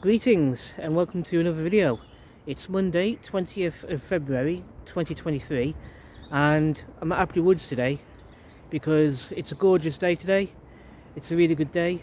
Greetings and welcome to another video. It's Monday 20th of February 2023 and I'm at Apley Woods today because it's a gorgeous day today. It's a really good day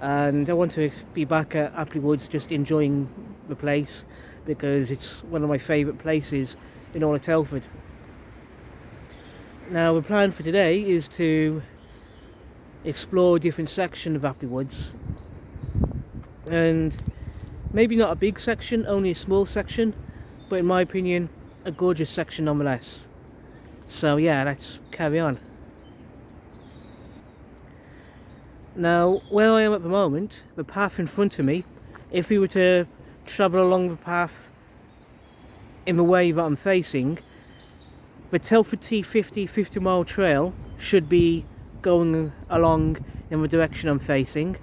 and I want to be back at Apley Woods just enjoying the place because it's one of my favourite places in all of Telford. Now the plan for today is to explore a different section of Apley Woods, and maybe not a big section, only a small section, but in my opinion a gorgeous section nonetheless. So yeah, let's carry on. Now where I am at the moment, the path in front of me, if we were to travel along the path in the way that I'm facing, the Telford T50 50-mile trail should be going along in the direction I'm facing.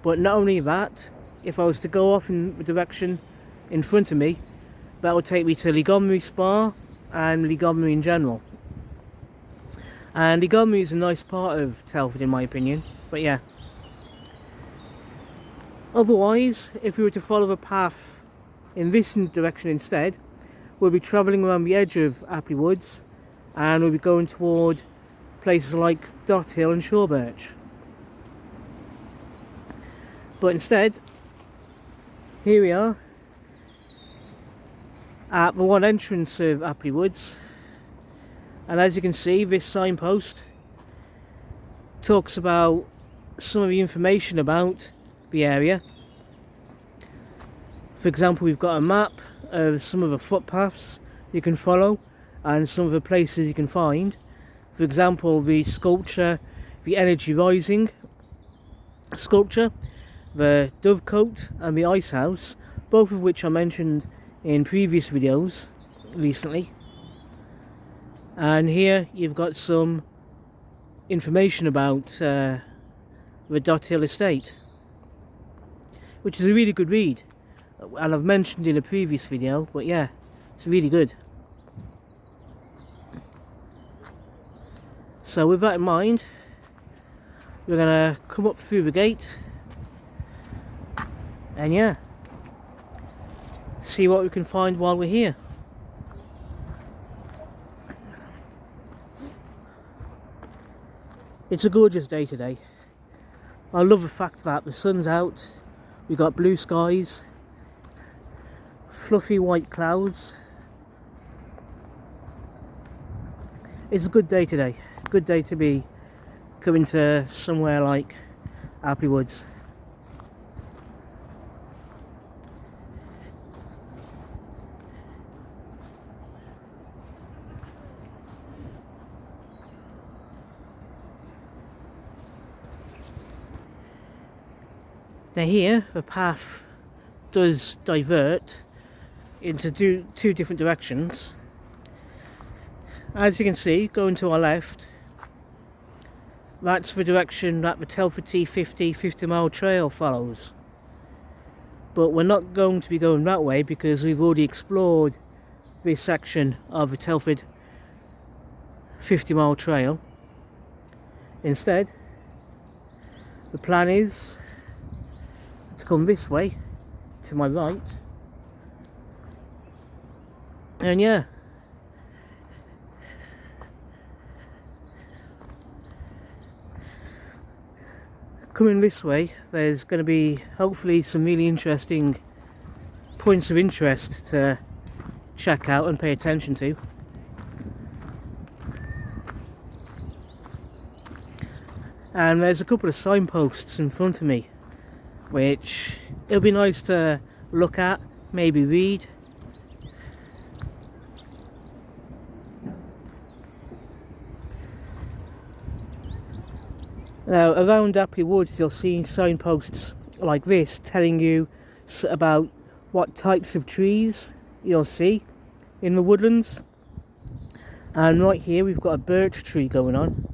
But not only that, if I was to go off in the direction in front of me, that would take me to Leigh Spa and Leigh in general. And Leigh is a nice part of Telford in my opinion, but yeah. Otherwise, if we were to follow the path in this direction instead, we'll be travelling around the edge of Apley Woods and we'll be going toward places like Dot Hill and Shawbirch. But instead, here we are at the one entrance of Apley Woods, and as you can see, this signpost talks about some of the information about the area. For example, we've got a map of some of the footpaths you can follow and some of the places you can find. For example, the sculpture, the Energy Rising sculpture, the Dovecote and the Ice House, both of which I mentioned in previous videos recently. And here you've got some information about the Dot Hill Estate, which is a really good read, and I've mentioned in a previous video, but yeah, it's really good. So with that in mind, we're gonna come up through the gate and yeah, see what we can find while we're here. It's a gorgeous day today. I love the fact that the sun's out, we've got blue skies, fluffy white clouds. It's a good day today. Good day to be coming to somewhere like Apley Woods. Now here, the path does divert into two different directions. As you can see, going to our left, that's the direction that the Telford T50 50-mile trail follows. But we're not going to be going that way because we've already explored this section of the Telford 50-mile trail. Instead, the plan is to come this way, to my right, and yeah, coming this way, there's going to be hopefully some really interesting points of interest to check out and pay attention to. And there's a couple of signposts in front of me which it'll be nice to look at, maybe read. Now around Apley Woods you'll see signposts like this telling you about what types of trees you'll see in the woodlands. And right here we've got a birch tree going on.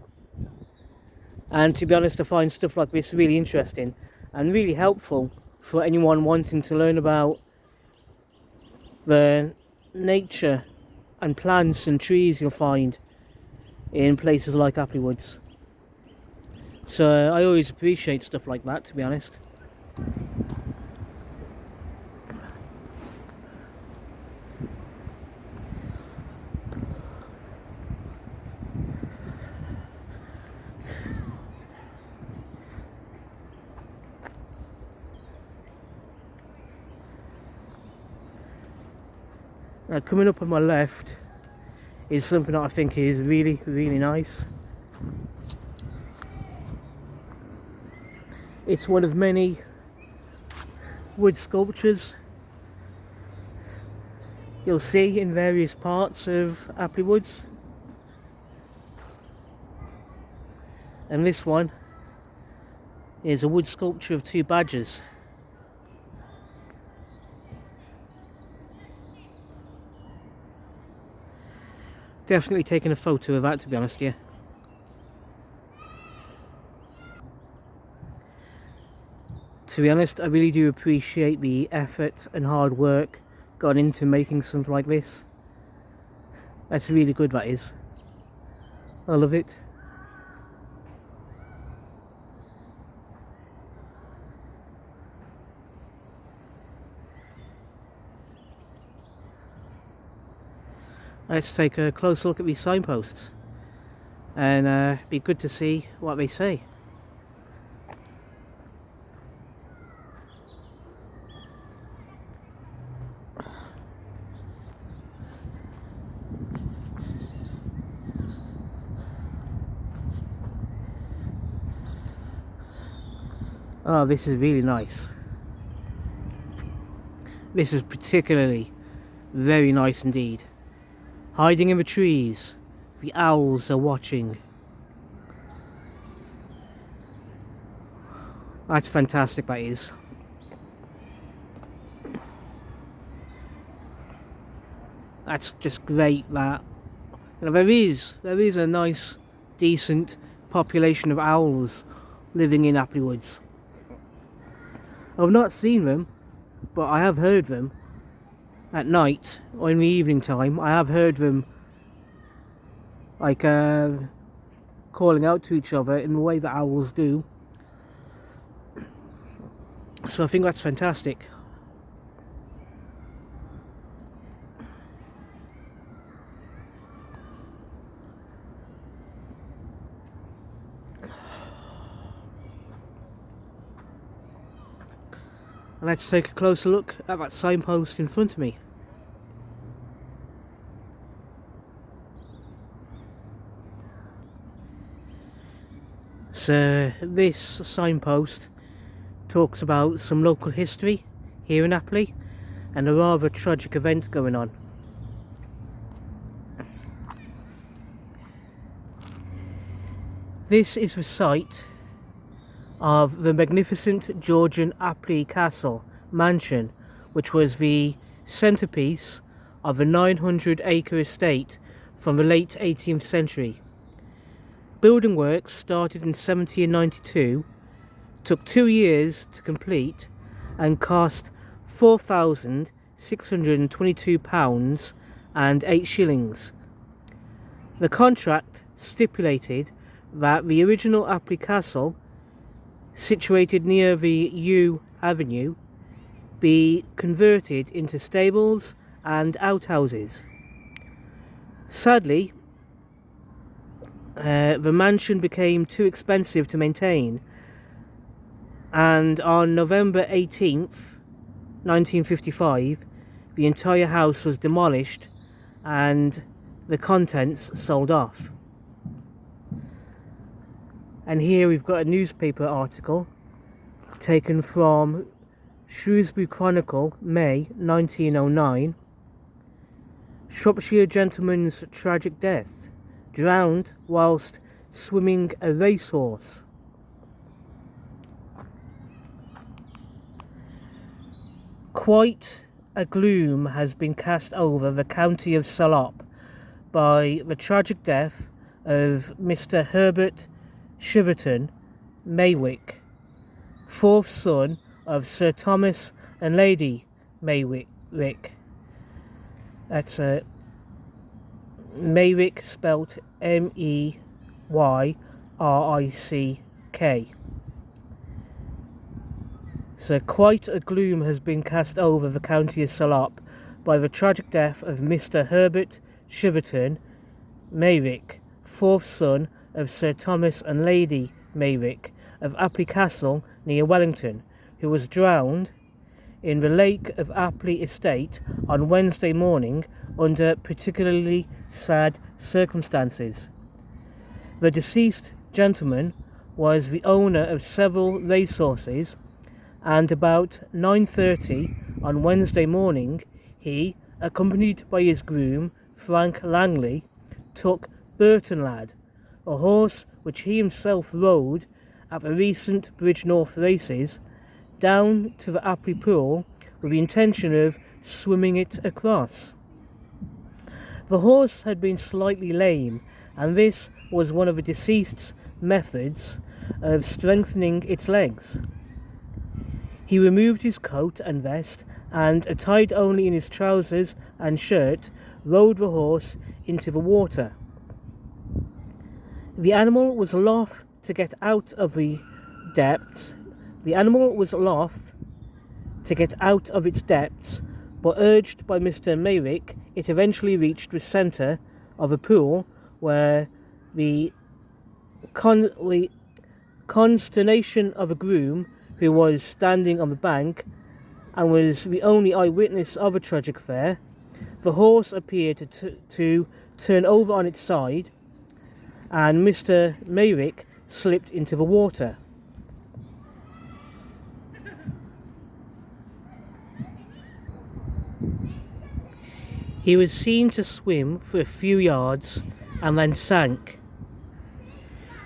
And to be honest, I find stuff like this really interesting and really helpful for anyone wanting to learn about the nature and plants and trees you'll find in places like Apley Woods. So I always appreciate stuff like that, to be honest. Now coming up on my left is something that I think is really, really nice. It's one of many wood sculptures you'll see in various parts of Apley Woods. And this one is a wood sculpture of two badgers. Definitely taking a photo of that, to be honest with you. To be honest, I really do appreciate the effort and hard work gone into making something like this. That's really good, that is. I love it. Let's take a close look at these signposts and be good to see what they say. Oh, this is really nice. This is particularly very nice indeed. Hiding in the trees, the owls are watching. That's fantastic, that is. That's just great, that. You know, there is a nice, decent population of owls living in Apley Woods. I've not seen them, but I have heard them. At night or in the evening time, I have heard them like calling out to each other in the way that owls do. So I think that's fantastic. And let's take a closer look at that signpost in front of me. So this signpost talks about some local history here in Apley and a rather tragic event going on. This is the site of the magnificent Georgian Apley Castle mansion, which was the centrepiece of a 900-acre estate from the late 18th century. Building works started in 1792, took 2 years to complete and cost £4,622 and 8 shillings. The contract stipulated that the original Apley Castle, situated near the Yew Avenue, be converted into stables and outhouses. Sadly, the mansion became too expensive to maintain, and on November 18th, 1955, the entire house was demolished and the contents sold off. And here we've got a newspaper article taken from Shrewsbury Chronicle, May 1909. Shropshire gentleman's tragic death, drowned whilst swimming a racehorse. Quite a gloom has been cast over the county of Salop by the tragic death of Mr. Herbert Shiverton Maywick, fourth son of Sir Thomas and Lady Maywick. That's Maywick spelt M-E-Y-R-I-C-K. So quite a gloom has been cast over the county of Salop by the tragic death of Mr. Herbert Shiverton Maywick, fourth son of Sir Thomas and Lady Maywick of Apley Castle near Wellington, who was drowned in the lake of Apley Estate on Wednesday morning under particularly sad circumstances. The deceased gentleman was the owner of several racehorses, and about 9:30 on Wednesday morning he, accompanied by his groom Frank Langley, took Burton Lad, a horse which he himself rode at the recent Bridgnorth races, down to the Apley pool with the intention of swimming it across. The horse had been slightly lame, and this was one of the deceased's methods of strengthening its legs. He removed his coat and vest, and, attired only in his trousers and shirt, rode the horse into the water. The animal was loth to get out of the depths. Its depths, but urged by Mr. Mayrick, it eventually reached the centre of the pool, where the consternation of a groom who was standing on the bank and was the only eyewitness of a tragic affair, the horse appeared to turn over on its side, and Mr. Mayrick slipped into the water. He was seen to swim for a few yards and then sank.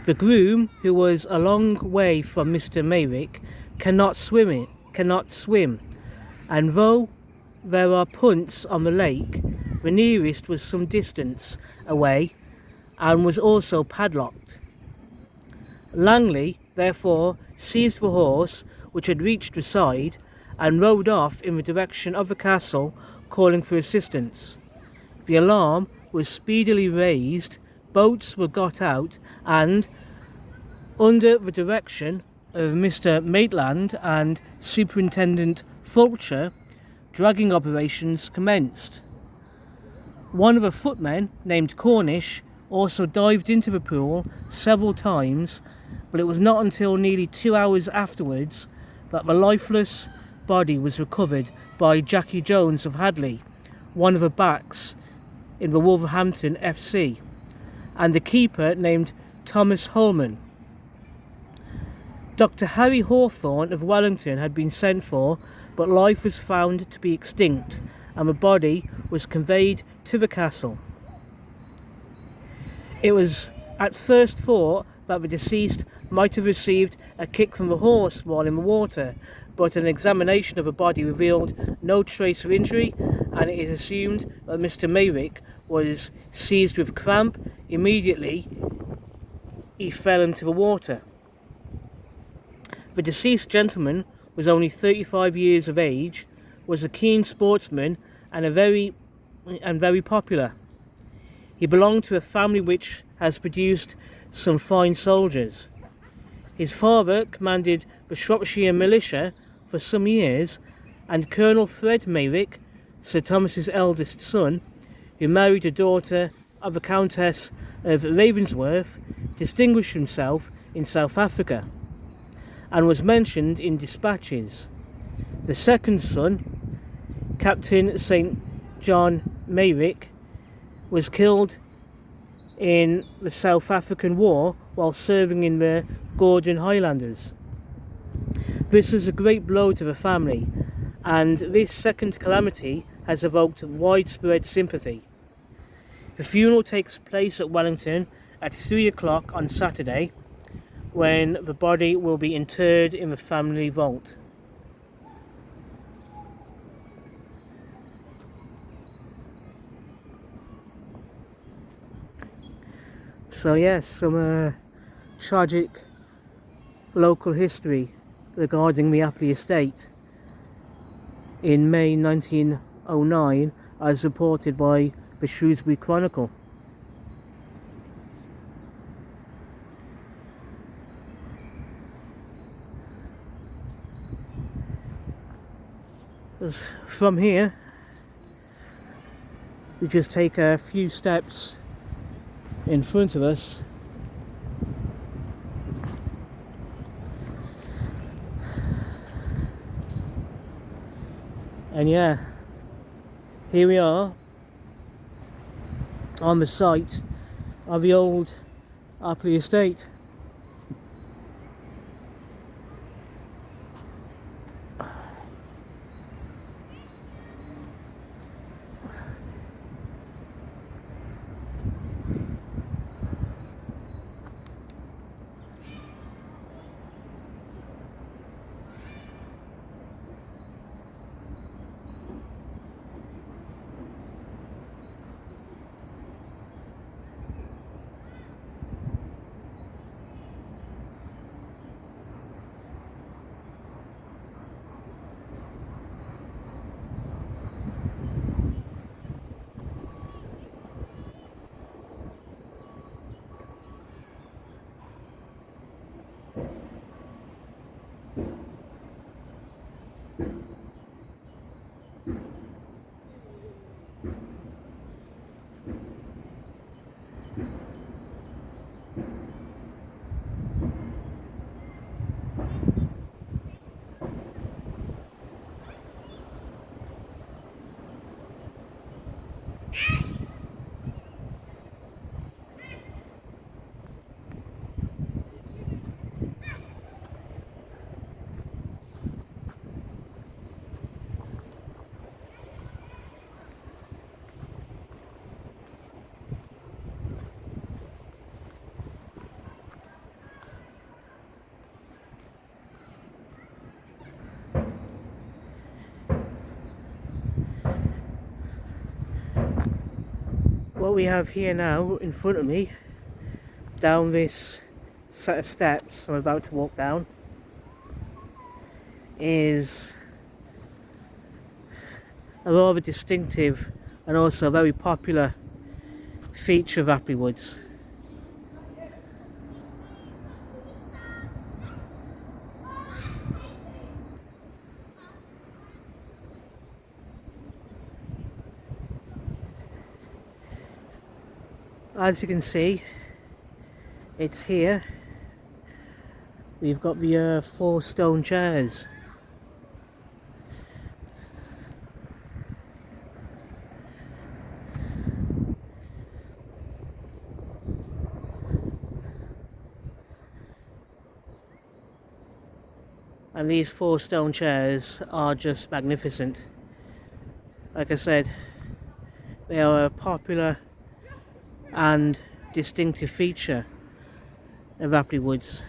The groom, who was a long way from Mr. Mayrick, cannot swim, and though there are punts on the lake, the nearest was some distance away and was also padlocked. Langley therefore seized the horse, which had reached the side, and rode off in the direction of the castle, calling for assistance. The alarm was speedily raised, boats were got out, and, under the direction of Mr. Maitland and Superintendent Fulcher, dragging operations commenced. One of the footmen, named Cornish, also dived into the pool several times, but it was not until nearly 2 hours afterwards that the lifeless body was recovered by Jackie Jones of Hadley, one of the backs in the Wolverhampton FC, and the keeper named Thomas Holman. Dr. Harry Hawthorne of Wellington had been sent for, but life was found to be extinct, and the body was conveyed to the castle. It was at first thought that the deceased might have received a kick from the horse while in the water, but an examination of the body revealed no trace of injury, and it is assumed that Mr. Mayrick was seized with cramp. Immediately he fell into the water. The deceased gentleman was only 35 years of age, was a keen sportsman and very popular. He belonged to a family which has produced some fine soldiers. His father commanded the Shropshire militia for some years, and Colonel Fred Mayrick, Sir Thomas's eldest son, who married a daughter of the Countess of Ravensworth, distinguished himself in South Africa and was mentioned in dispatches. The second son, Captain St. John Mayrick, was killed in the South African War while serving in the Gordon Highlanders. This was a great blow to the family, and this second calamity has evoked widespread sympathy. The funeral takes place at Wellington at 3 o'clock on Saturday, when the body will be interred in the family vault. So yes, some tragic local history regarding the Apley Estate in May 1909, as reported by the Shrewsbury Chronicle. From here, we just take a few steps in front of us And yeah, here we are on the site of the old Apley Estate. What we have here now in front of me, down this set of steps I'm about to walk down, is a rather distinctive and also a very popular feature of Apley Woods. As you can see, it's here. We've got the 4 stone chairs. And these 4 stone chairs are just magnificent. Like I said, they are a popular and distinctive feature of Apley Woods.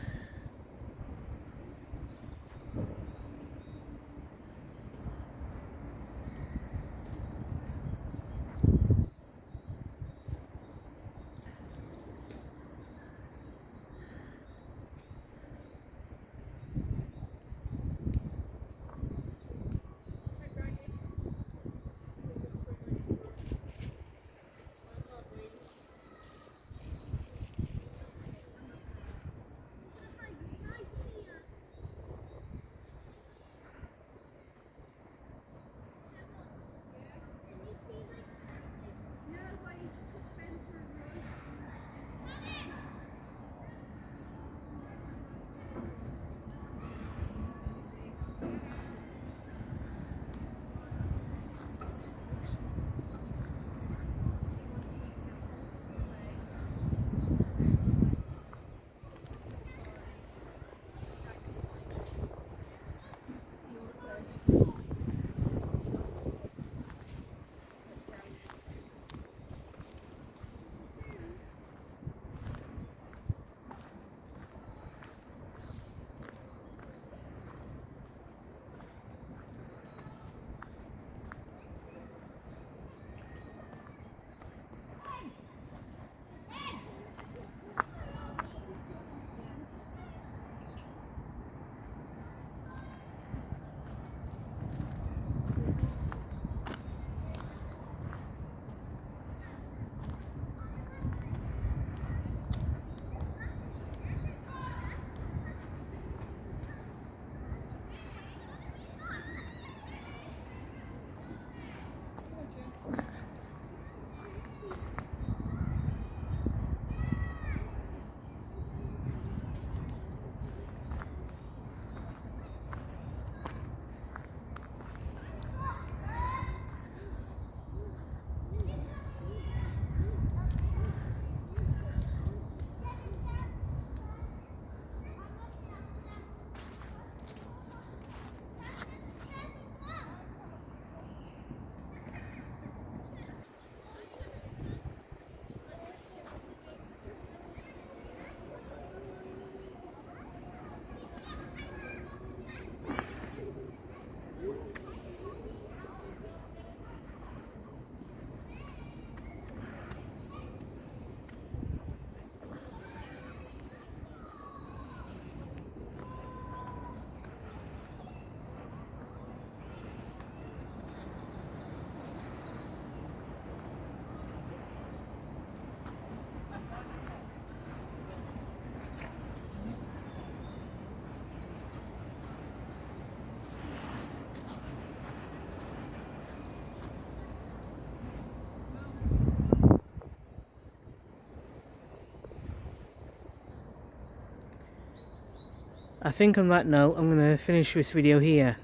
I think on that note, I'm going to finish this video here.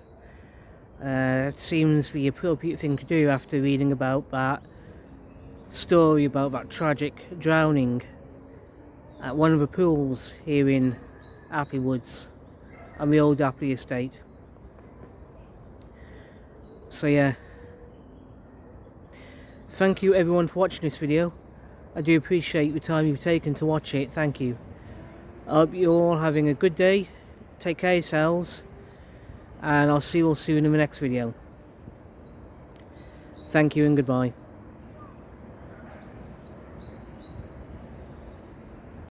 It seems the appropriate thing to do after reading about that story about that tragic drowning at one of the pools here in Apley Woods on the old Apley Estate. So yeah, thank you everyone for watching this video. I do appreciate the time you've taken to watch it. Thank you. I hope you're all having a good day. Take care of yourselves, and I'll see you all soon in the next video. Thank you and goodbye.